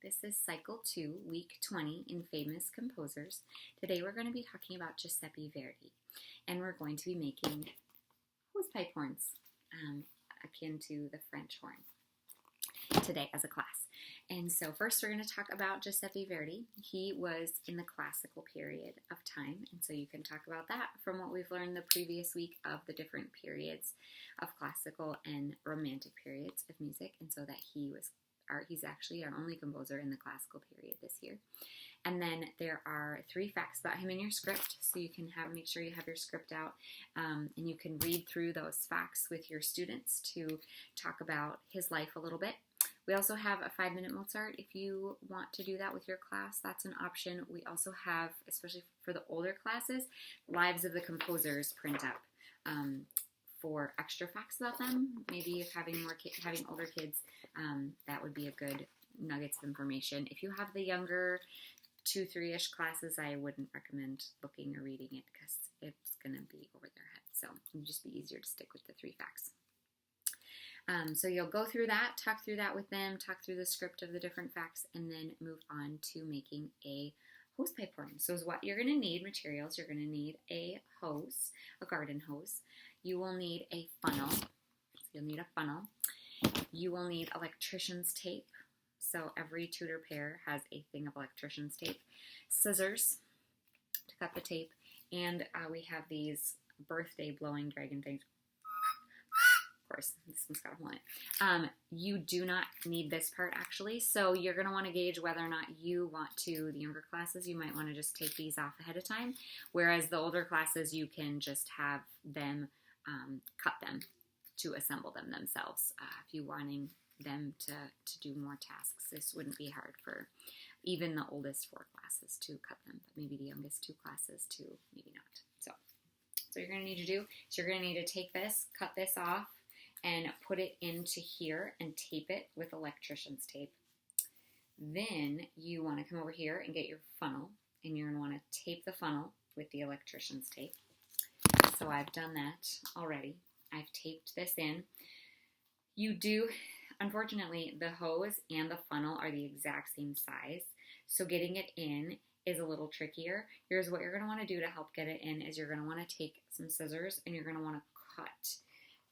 This is Cycle 2, Week 20 in Famous Composers. Today we're going to be talking about Giuseppe Verdi, and we're going to be making hosepipe horns, akin to the French horn, today as a class. And so first we're going to talk about Giuseppe Verdi. He was in the classical period of time, and so you can talk about that from what we've learned the previous week of the different periods of classical and romantic periods of music, and so that he's actually our only composer in the classical period this year. And then there are 3 facts about him in your script, so you can make sure you have your script out, and you can read through those facts with your students to talk about his life a little bit. We also have a 5-minute Mozart. If you want to do that with your class, that's an option. We also have, especially for the older classes, Lives of the Composers print up for extra facts about them. Maybe if having older kids, that would be a good nuggets of information. If you have the younger 2-3-ish classes, I wouldn't recommend looking or reading it because it's going to be over their head. So it would just be easier to stick with the 3 facts. So you'll go through that, talk through that with them, talk through the script of the different facts, and then move on to making a hosepipe horn. So what you're going to need, materials, you're going to need a hose, a garden hose. You will need a funnel. So you'll need a funnel. You will need electrician's tape. So every tutor pair has a thing of electrician's tape. Scissors to cut the tape. And we have these birthday blowing dragon things. Of course, this one's got a hole in it. You do not need this part actually, so you're going to want to gauge whether or not you want to. The younger classes, you might want to just take these off ahead of time, whereas the older classes, you can just have them cut them to assemble them themselves. If you're wanting them to do more tasks, this wouldn't be hard for even the oldest 4 classes to cut them, but maybe the youngest 2 classes to maybe not. So what you're going to need to do is you're going to need to take this, cut this off, and put it into here and tape it with electrician's tape. Then you want to come over here and get your funnel, and you're going to want to tape the funnel with the electrician's tape. So I've done that already. I've taped this in. You do, unfortunately, the hose and the funnel are the exact same size, so getting it in is a little trickier. Here's what you're going to want to do to help get it in is you're going to want to take some scissors and you're going to want to cut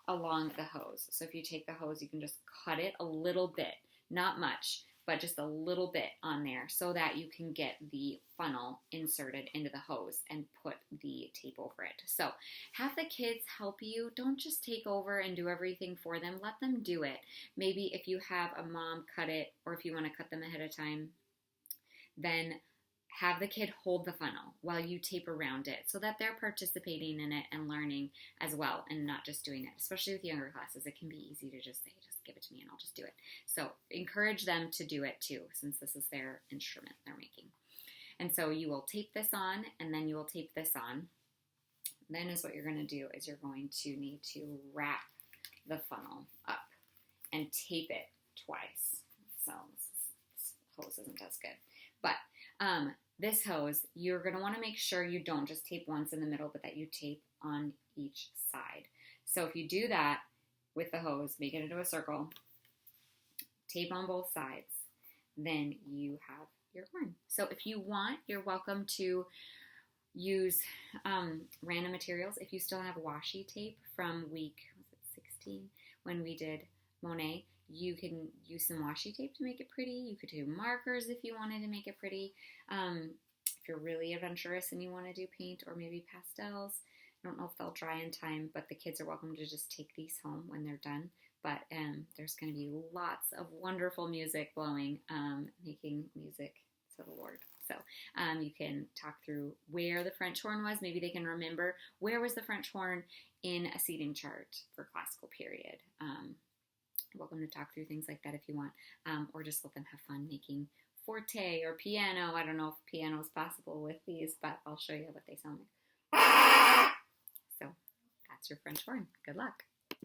along the hose. So if you take the hose, you can just cut it a little bit, not much, but just a little bit on there so that you can get the funnel inserted into the hose and put the tape over it. So have the kids help you. Don't just take over and do everything for them. Let them do it. Maybe if you have a mom cut it, or if you want to cut them ahead of time, then have the kid hold the funnel while you tape around it so that they're participating in it and learning as well and not just doing it. Especially with younger classes, it can be easy to just say, just give it to me and I'll just do it. So encourage them to do it too, since this is their instrument they're making. And so you will tape this on, and then you will tape this on. Then is what you're going to do is you're going to need to wrap the funnel up and tape it twice. So this hose isn't as good. But this hose, you're going to want to make sure you don't just tape once in the middle, but that you tape on each side. So if you do that with the hose, make it into a circle, tape on both sides, then you have your horn. So if you want, you're welcome to use random materials. If you still have washi tape from week 16 when we did Monet, you can use some washi tape to make it pretty. You could do markers if you wanted to make it pretty. If you're really adventurous and you want to do paint or maybe pastels, I don't know if they'll dry in time, but the kids are welcome to just take these home when they're done. But there's going to be lots of wonderful music blowing, making music to the Lord. So you can talk through where the French horn was. Maybe they can remember where was the French horn in a seating chart for classical period. Welcome to talk through things like that if you want, or just let them have fun making forte or piano. I don't know if piano is possible with these, but I'll show you what they sound like. So that's your French horn. Good luck.